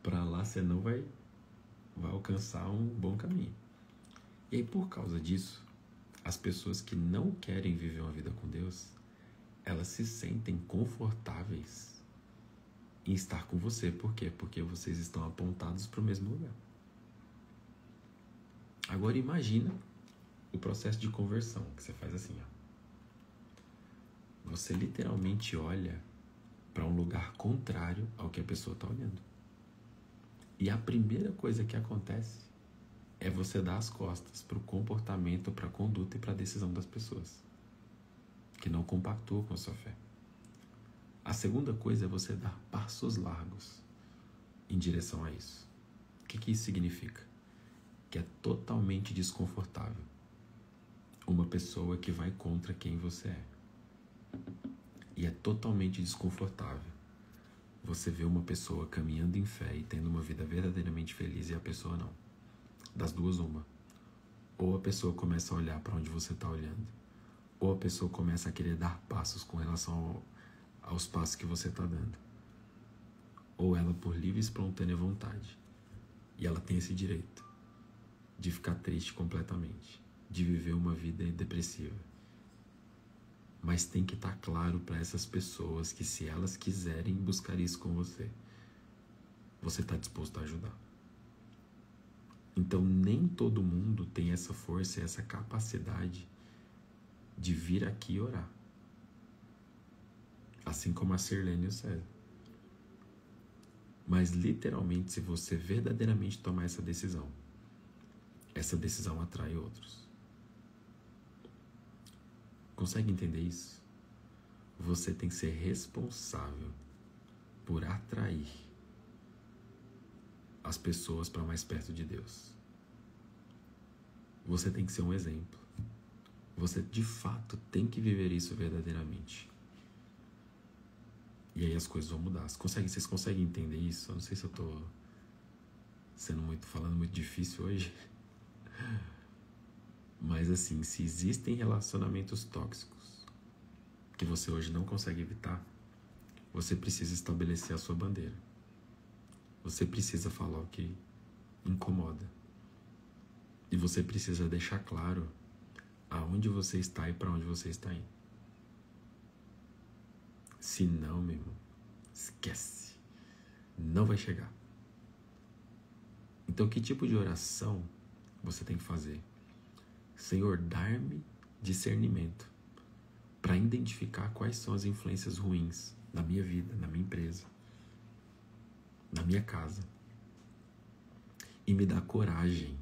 Para lá você não vai alcançar um bom caminho. E aí, por causa disso, as pessoas que não querem viver uma vida com Deus, elas se sentem confortáveis em estar com você. Por quê? Porque vocês estão apontados para o mesmo lugar. Agora imagina o processo de conversão, que você faz assim, ó. Você literalmente olha para um lugar contrário ao que a pessoa está olhando. E a primeira coisa que acontece é você dar as costas para o comportamento, para a conduta e para a decisão das pessoas que não compactuam com a sua fé. A segunda coisa é você dar passos largos em direção a isso. O que isso significa? Que é totalmente desconfortável uma pessoa que vai contra quem você é. E é totalmente desconfortável você ver uma pessoa caminhando em fé e tendo uma vida verdadeiramente feliz e a pessoa não. Das duas, uma. Ou a pessoa começa a olhar para onde você está olhando, ou a pessoa começa a querer dar passos com relação aos passos que você está dando. Ou ela, por livre e espontânea vontade, e ela tem esse direito de ficar triste completamente, de viver uma vida depressiva. Mas tem que estar claro para essas pessoas que, se elas quiserem buscar isso com você, você está disposto a ajudar. Então, nem todo mundo tem essa força e essa capacidade de vir aqui e orar. Assim como a Sirlene e o César. Mas, literalmente, se você verdadeiramente tomar essa decisão atrai outros. Consegue entender isso? Você tem que ser responsável por atrair as pessoas para mais perto de Deus. Você tem que ser um exemplo. Você, de fato, tem que viver isso verdadeiramente. E aí as coisas vão mudar. Vocês conseguem entender isso? Eu não sei se eu estou falando muito difícil hoje. Mas assim, se existem relacionamentos tóxicos que você hoje não consegue evitar, você precisa estabelecer a sua bandeira. Você precisa falar o que incomoda. E você precisa deixar claro aonde você está e para onde você está indo. Se não, meu irmão, esquece. Não vai chegar. Então, que tipo de oração você tem que fazer? Senhor, dar-me discernimento para identificar quais são as influências ruins na minha vida, na minha empresa, na minha casa. E me dá coragem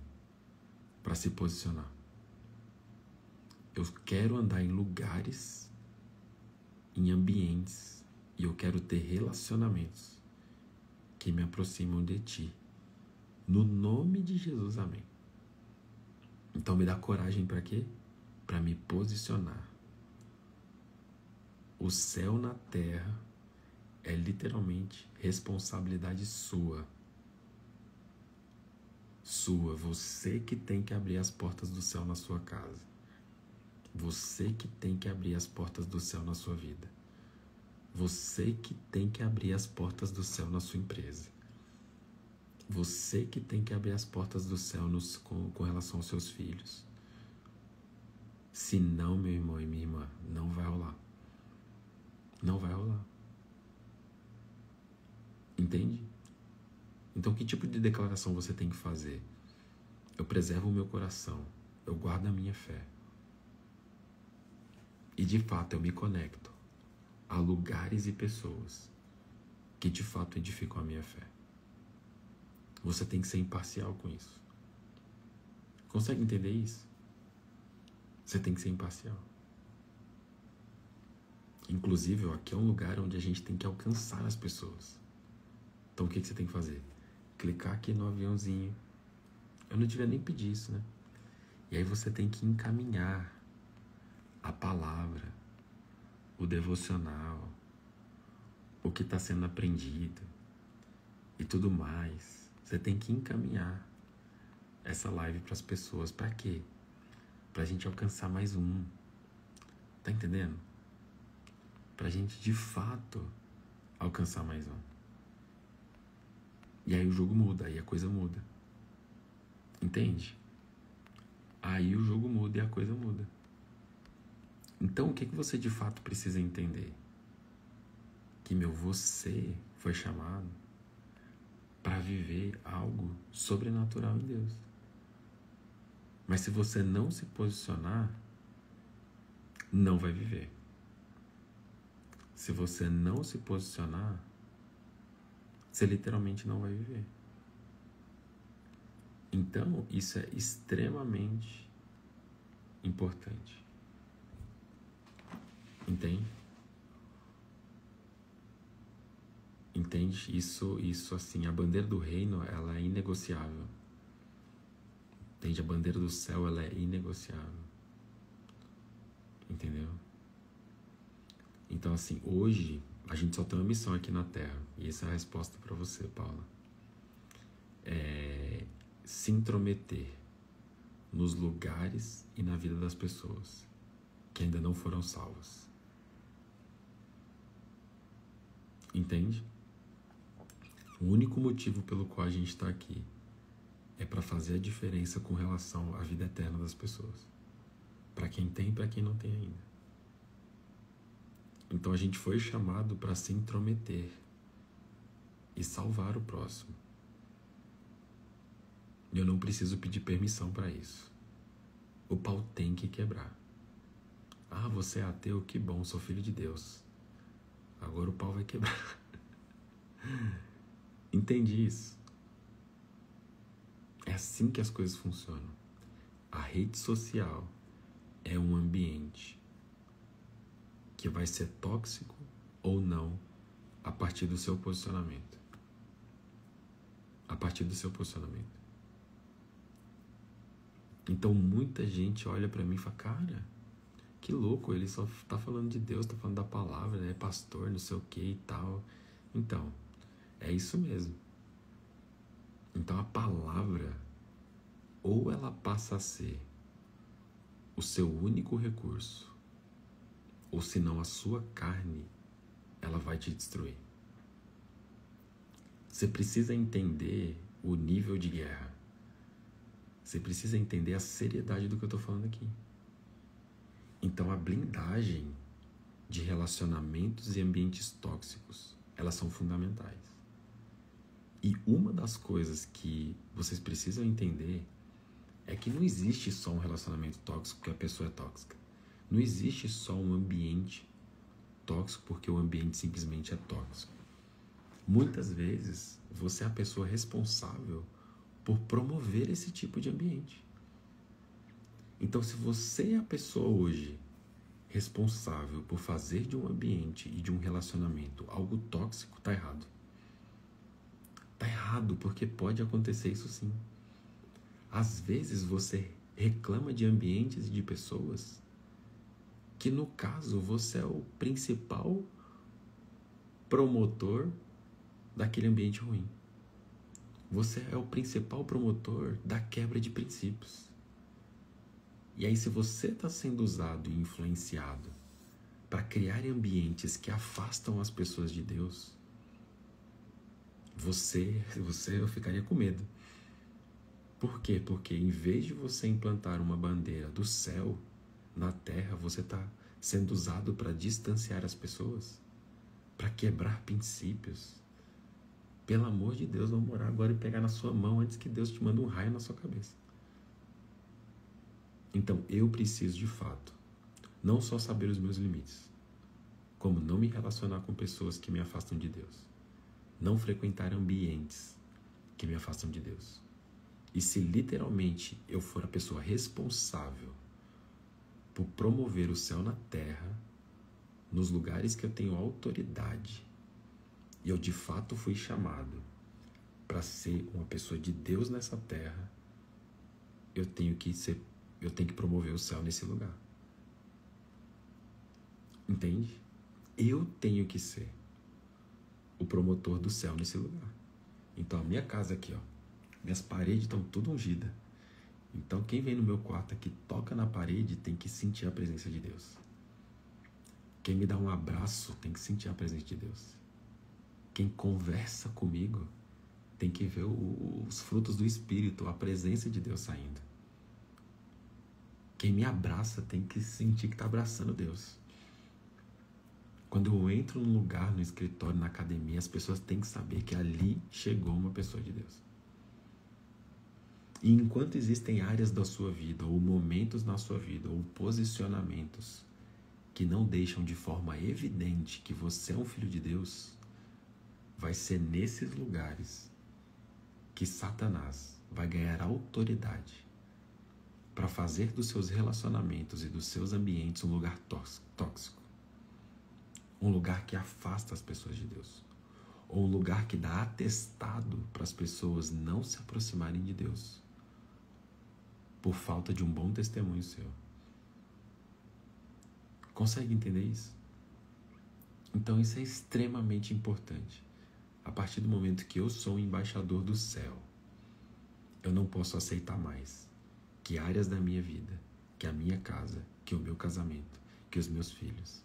para se posicionar. Eu quero andar em lugares, em ambientes, e eu quero ter relacionamentos que me aproximam de Ti. No nome de Jesus, amém. Então me dá coragem para quê? Para me posicionar. O céu na terra é literalmente responsabilidade sua. Sua. Você que tem que abrir as portas do céu na sua casa. Você que tem que abrir as portas do céu na sua vida. Você que tem que abrir as portas do céu na sua empresa. Você que tem que abrir as portas do céu com relação aos seus filhos. Se não, meu irmão e minha irmã, não vai rolar. Não vai rolar. Entende? Então, que tipo de declaração você tem que fazer? Eu preservo o meu coração. Eu guardo a minha fé. E, de fato, eu me conecto a lugares e pessoas que, de fato, edificam a minha fé. Você tem que ser imparcial com isso. Consegue entender isso? Você tem que ser imparcial. Inclusive, aqui é um lugar onde a gente tem que alcançar as pessoas. Então, o que você tem que fazer? Clicar aqui no aviãozinho. Eu não devia nem pedir isso, né? E aí você tem que encaminhar a palavra, o devocional, o que está sendo aprendido e tudo mais. Você tem que encaminhar essa live para as pessoas. Para quê? Para a gente alcançar mais um. Tá entendendo? Para a gente, de fato, alcançar mais um. E aí o jogo muda, aí a coisa muda. Entende? Aí o jogo muda e a coisa muda. Então, o que você de fato precisa entender? Que você foi chamado para viver algo sobrenatural em Deus. Mas se você não se posicionar, não vai viver. Se você não se posicionar, você literalmente não vai viver. Então, isso é extremamente importante. Entende? Entende? Isso assim, a bandeira do reino, ela é inegociável. Entende? A bandeira do céu, ela é inegociável. Entendeu? Então, assim, hoje a gente só tem uma missão aqui na Terra. E essa é a resposta para você, Paula. É se intrometer nos lugares e na vida das pessoas que ainda não foram salvas. Entende? O único motivo pelo qual a gente está aqui é para fazer a diferença com relação à vida eterna das pessoas. Para quem tem e para quem não tem ainda. Então a gente foi chamado para se intrometer e salvar o próximo. Eu não preciso pedir permissão para isso. O pau tem que quebrar. Ah, você é ateu? Que bom, sou filho de Deus. Agora o pau vai quebrar. Entendi isso. É assim que as coisas funcionam. A rede social é um ambiente que vai ser tóxico ou não a partir do seu posicionamento. A partir do seu posicionamento. Então muita gente olha pra mim e fala, cara, que louco, ele só tá falando de Deus, tá falando da palavra, é pastor, não sei o que e tal. Então, é isso mesmo. Então a palavra, ou ela passa a ser o seu único recurso, ou senão a sua carne, ela vai te destruir. Você precisa entender o nível de guerra. Você precisa entender a seriedade do que eu estou falando aqui. Então a blindagem de relacionamentos e ambientes tóxicos, elas são fundamentais. E uma das coisas que vocês precisam entender é que não existe só um relacionamento tóxico porque a pessoa é tóxica. Não existe só um ambiente tóxico porque o ambiente simplesmente é tóxico. Muitas vezes você é a pessoa responsável por promover esse tipo de ambiente. Então, se você é a pessoa hoje responsável por fazer de um ambiente e de um relacionamento algo tóxico, tá errado. Tá errado, porque pode acontecer isso sim. Às vezes você reclama de ambientes e de pessoas que, no caso, você é o principal promotor daquele ambiente ruim. Você é o principal promotor da quebra de princípios. E aí, se você está sendo usado e influenciado para criar ambientes que afastam as pessoas de Deus, eu ficaria com medo. Por quê? Porque em vez de você implantar uma bandeira do céu na terra, você está sendo usado para distanciar as pessoas, para quebrar princípios. Pelo amor de Deus, vamos orar agora e pegar na sua mão antes que Deus te mande um raio na sua cabeça. Então, eu preciso de fato, não só saber os meus limites, como não me relacionar com pessoas que me afastam de Deus. Não frequentar ambientes que me afastam de Deus. E se literalmente eu for a pessoa responsável por promover o céu na terra, nos lugares que eu tenho autoridade, e eu de fato fui chamado para ser uma pessoa de Deus nessa terra, eu tenho que promover o céu nesse lugar. Entende? Eu tenho que ser o promotor do céu nesse lugar. Então a minha casa aqui, ó, minhas paredes estão tudo ungidas. Então quem vem no meu quarto aqui, toca na parede, tem que sentir a presença de Deus. Quem me dá um abraço tem que sentir a presença de Deus. Quem conversa comigo tem que ver os frutos do Espírito, a presença de Deus saindo. Quem me abraça tem que sentir que está abraçando Deus. Quando eu entro num lugar, no escritório, na academia, as pessoas têm que saber que ali chegou uma pessoa de Deus. E enquanto existem áreas da sua vida, ou momentos na sua vida, ou posicionamentos que não deixam de forma evidente que você é um filho de Deus, vai ser nesses lugares que Satanás vai ganhar autoridade para fazer dos seus relacionamentos e dos seus ambientes um lugar tóxico. Um lugar que afasta as pessoas de Deus. Ou um lugar que dá atestado para as pessoas não se aproximarem de Deus por falta de um bom testemunho seu. Consegue entender isso? Então isso é extremamente importante. A partir do momento que eu sou um embaixador do céu, eu não posso aceitar mais que áreas da minha vida, que a minha casa, que o meu casamento, que os meus filhos,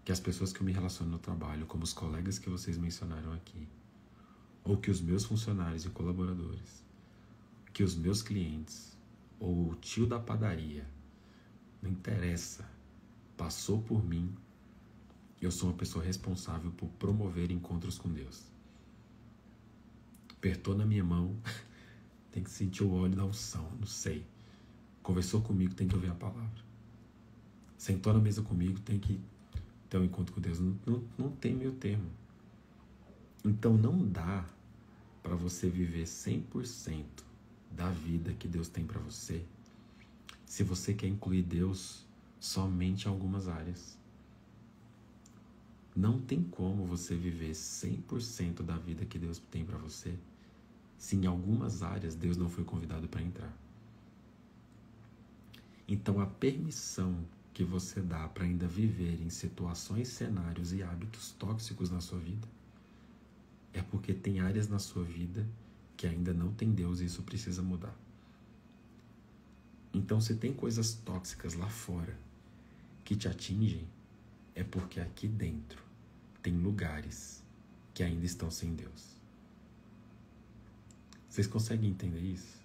que as pessoas que eu me relaciono no trabalho, como os colegas que vocês mencionaram aqui, ou que os meus funcionários e colaboradores, que os meus clientes, ou o tio da padaria, não interessa, passou por mim, eu sou uma pessoa responsável por promover encontros com Deus. Apertou na minha mão, tem que sentir o óleo da unção, não sei. Conversou comigo, tem que ouvir a palavra. Sentou na mesa comigo, tem que ter um encontro com Deus. Não tem meio termo. Então não dá para você viver 100% da vida que Deus tem para você, se você quer incluir Deus somente em algumas áreas. Não tem como você viver 100% da vida que Deus tem para você, se em algumas áreas Deus não foi convidado para entrar. Então a permissão que você dá para ainda viver em situações, cenários e hábitos tóxicos na sua vida é porque tem áreas na sua vida que ainda não tem Deus e isso precisa mudar. Então se tem coisas tóxicas lá fora que te atingem, é porque aqui dentro tem lugares que ainda estão sem Deus. Vocês conseguem entender isso?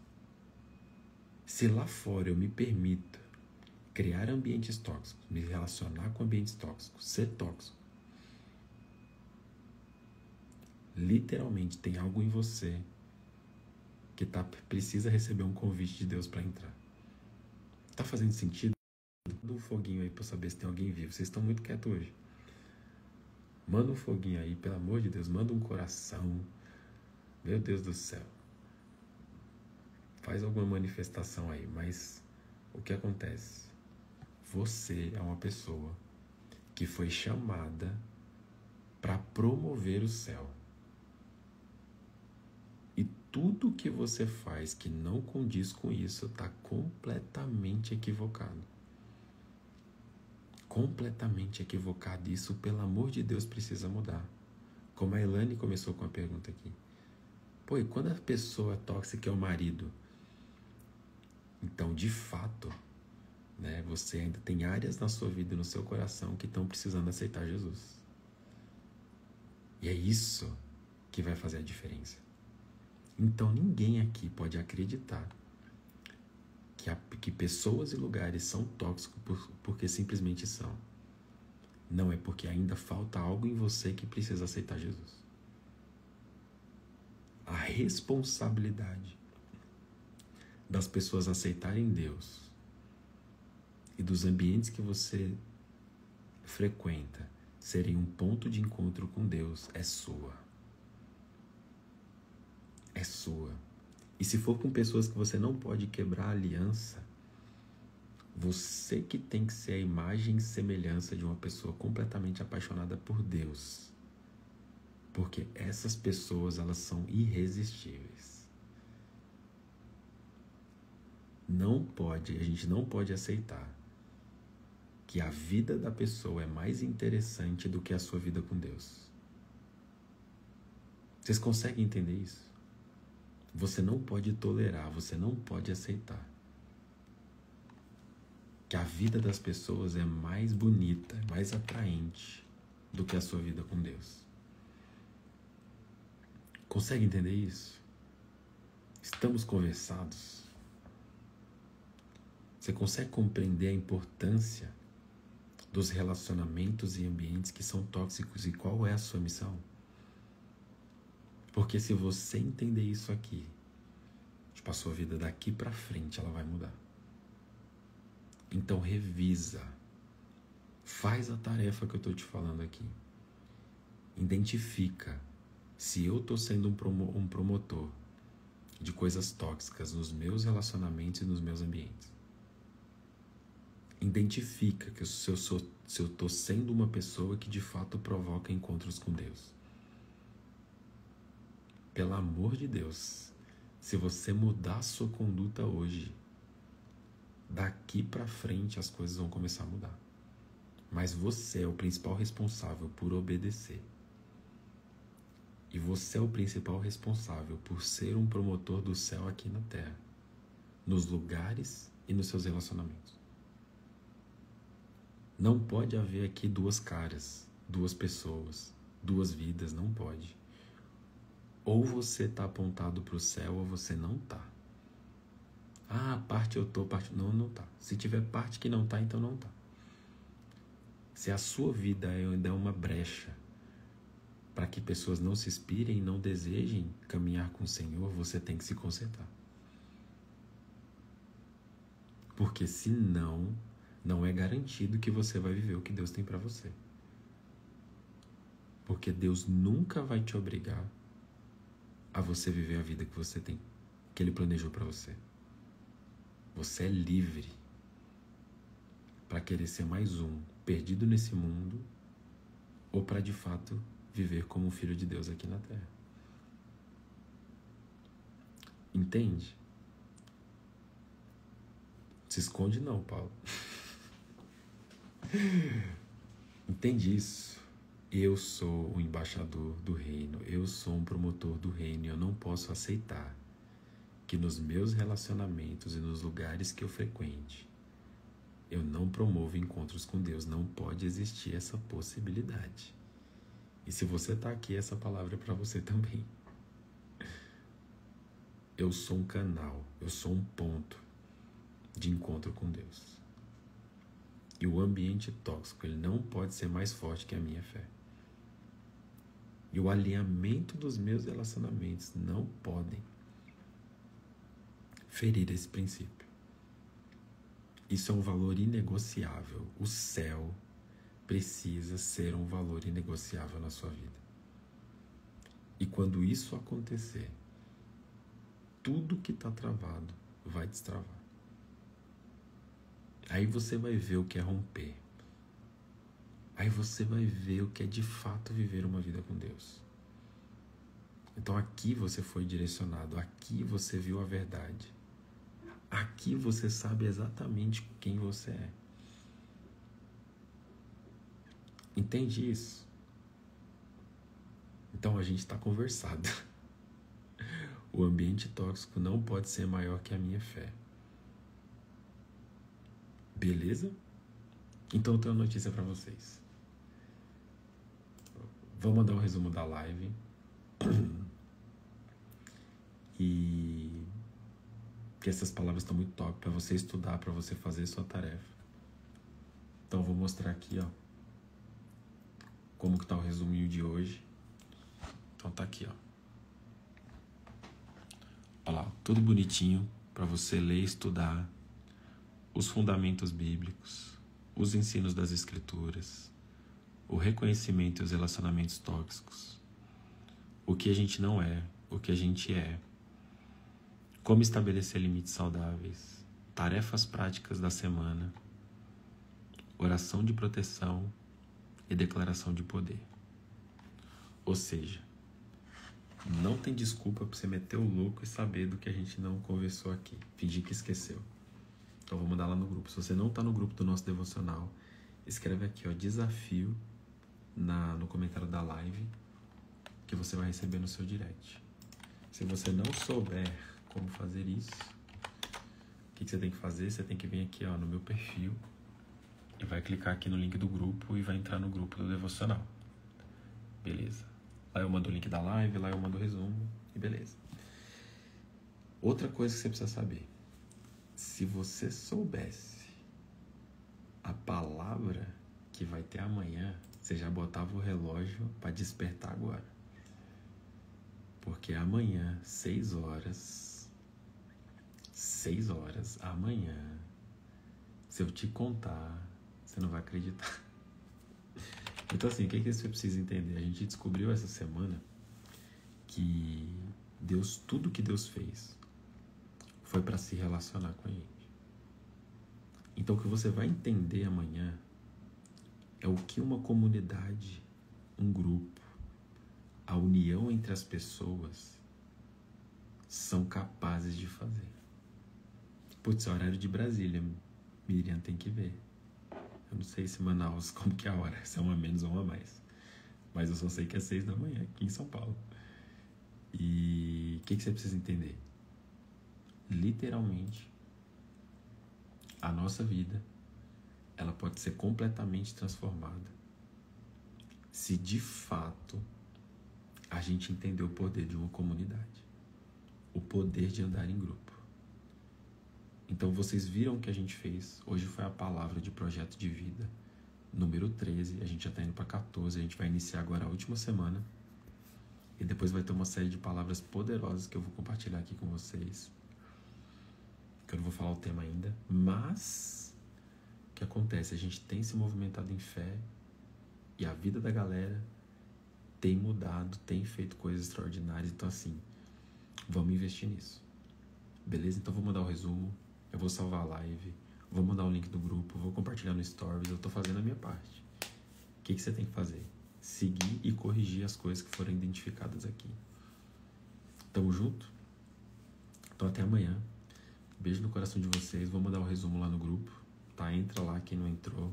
Se lá fora eu me permito criar ambientes tóxicos, me relacionar com ambientes tóxicos, ser tóxico, literalmente tem algo em você que precisa receber um convite de Deus para entrar. Tá fazendo sentido? Manda um foguinho aí para saber se tem alguém vivo. Vocês estão muito quietos hoje. Manda um foguinho aí, pelo amor de Deus. Manda um coração. Meu Deus do céu. Faz alguma manifestação aí. Mas o que acontece? Você é uma pessoa que foi chamada para promover o céu. E tudo que você faz que não condiz com isso está completamente equivocado. Completamente equivocado. Isso, pelo amor de Deus, precisa mudar. Como a Elane começou com a pergunta aqui. Pô, e quando a pessoa tóxica é o marido? Então, de fato, né, você ainda tem áreas na sua vida e no seu coração que estão precisando aceitar Jesus. E é isso que vai fazer a diferença. Então, ninguém aqui pode acreditar que pessoas e lugares são tóxicos porque simplesmente são. Não, é porque ainda falta algo em você que precisa aceitar Jesus. A responsabilidade das pessoas aceitarem Deus e dos ambientes que você frequenta serem um ponto de encontro com Deus é sua. É sua. E se for com pessoas que você não pode quebrar a aliança, você que tem que ser a imagem e semelhança de uma pessoa completamente apaixonada por Deus. Porque essas pessoas, elas são irresistíveis. A gente não pode aceitar que a vida da pessoa é mais interessante do que a sua vida com Deus. Vocês conseguem entender isso? Você não pode tolerar, você não pode aceitar que a vida das pessoas é mais bonita, mais atraente do que a sua vida com Deus. Consegue entender isso? Estamos conversados? Você consegue compreender a importância dos relacionamentos e ambientes que são tóxicos e qual é a sua missão? Porque se você entender isso aqui, tipo, a sua vida daqui pra frente, ela vai mudar. Então revisa. Faz a tarefa que eu tô te falando aqui. Identifica se eu tô sendo um promotor de coisas tóxicas nos meus relacionamentos e nos meus ambientes. Identifica que se eu tô sendo uma pessoa que de fato provoca encontros com Deus. Pelo amor de Deus, se você mudar a sua conduta hoje, daqui pra frente as coisas vão começar a mudar. Mas você é o principal responsável por obedecer. E você é o principal responsável por ser um promotor do céu aqui na terra, nos lugares e nos seus relacionamentos. Não pode haver aqui duas caras, duas pessoas, duas vidas, não pode. Ou você está apontado para o céu ou você não está. Ah, parte eu estou, parte não está. Se tiver parte que não está, então não está. Se a sua vida ainda é uma brecha para que pessoas não se inspirem e não desejem caminhar com o Senhor, você tem que se consertar. Porque senão, não é garantido que você vai viver o que Deus tem para você. Porque Deus nunca vai te obrigar a você viver a vida que você tem, que Ele planejou para você. Você é livre para querer ser mais um, perdido nesse mundo, ou para de fato viver como um filho de Deus aqui na terra. Entende? Se esconde não, Paulo. Entende isso? Eu sou o embaixador do reino, eu sou um promotor do reino e eu não posso aceitar que nos meus relacionamentos e nos lugares que eu frequente, eu não promovo encontros com Deus. Não pode existir essa possibilidade. E se você está aqui, essa palavra é para você também. Eu sou um canal, eu sou um ponto de encontro com Deus. E o ambiente tóxico, ele não pode ser mais forte que a minha fé. E o alinhamento dos meus relacionamentos não podem ferir esse princípio. Isso é um valor inegociável. O céu precisa ser um valor inegociável na sua vida. E quando isso acontecer, tudo que está travado vai destravar. Aí você vai ver o que é romper. Aí você vai ver o que é de fato viver uma vida com Deus. Então aqui você foi direcionado, aqui você viu a verdade. Aqui você sabe exatamente quem você é. Entende isso? Então a gente está conversado. O ambiente tóxico não pode ser maior que a minha fé. Beleza? Então eu tenho uma notícia para vocês. Vou mandar um resumo da live. E que essas palavras estão muito top para você estudar, para você fazer sua tarefa. Então eu vou mostrar aqui, ó, como que tá o resuminho de hoje. Então tá aqui, ó. Olha lá, tudo bonitinho para você ler e estudar os fundamentos bíblicos, os ensinos das escrituras, o reconhecimento e os relacionamentos tóxicos, o que a gente não é, o que a gente é, como estabelecer limites saudáveis, tarefas práticas da semana, oração de proteção e declaração de poder. Ou seja, não tem desculpa para você meter o louco e saber do que a gente não conversou aqui, fingir que esqueceu. Então vou mandar lá no grupo. Se você não está no grupo do nosso devocional, escreve aqui, ó, desafio no comentário da live, que você vai receber no seu direct. Se você não souber como fazer isso, o que você tem que fazer? Você tem que vir aqui, ó, no meu perfil e vai clicar aqui no link do grupo e vai entrar no grupo do devocional. Beleza? Lá eu mando o link da live, lá eu mando o resumo e beleza. Outra coisa que você precisa saber. Se você soubesse a palavra que vai ter amanhã, você já botava o relógio para despertar agora. Porque amanhã, 6 horas, amanhã, se eu te contar, você não vai acreditar. Então assim, o que você precisa entender? A gente descobriu essa semana que Deus, tudo que Deus fez foi para se relacionar com a gente. Então o que você vai entender amanhã é o que uma comunidade, um grupo, a união entre as pessoas são capazes de fazer. Putz, é horário de Brasília, Miriam tem que ver. Eu não sei se Manaus, como que é a hora, se é uma a menos ou uma a mais. Mas eu só sei que é 6 da manhã aqui em São Paulo. E o que você precisa entender? Literalmente, a nossa vida, ela pode ser completamente transformada se de fato a gente entender o poder de uma comunidade, o poder de andar em grupo. Então vocês viram o que a gente fez. Hoje foi a palavra de projeto de vida número 13, a gente já está indo para 14, a gente vai iniciar agora a última semana e depois vai ter uma série de palavras poderosas que eu vou compartilhar aqui com vocês, que eu não vou falar o tema ainda, mas o que acontece? A gente tem se movimentado em fé e a vida da galera tem mudado, tem feito coisas extraordinárias. Então assim, vamos investir nisso, beleza? Então vou mandar o resumo, eu vou salvar a live, vou mandar o link do grupo, vou compartilhar no Stories, eu tô fazendo a minha parte. O que você tem que fazer? Seguir e corrigir as coisas que foram identificadas aqui. Tamo junto? Então até amanhã. Beijo no coração de vocês. Vou mandar o resumo lá no grupo, tá? Entra lá quem não entrou.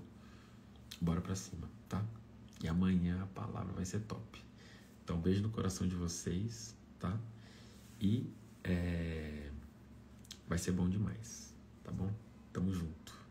Bora pra cima, tá? E amanhã a palavra vai ser top. Então beijo no coração de vocês, tá? E vai ser bom demais, tá bom? Tamo junto.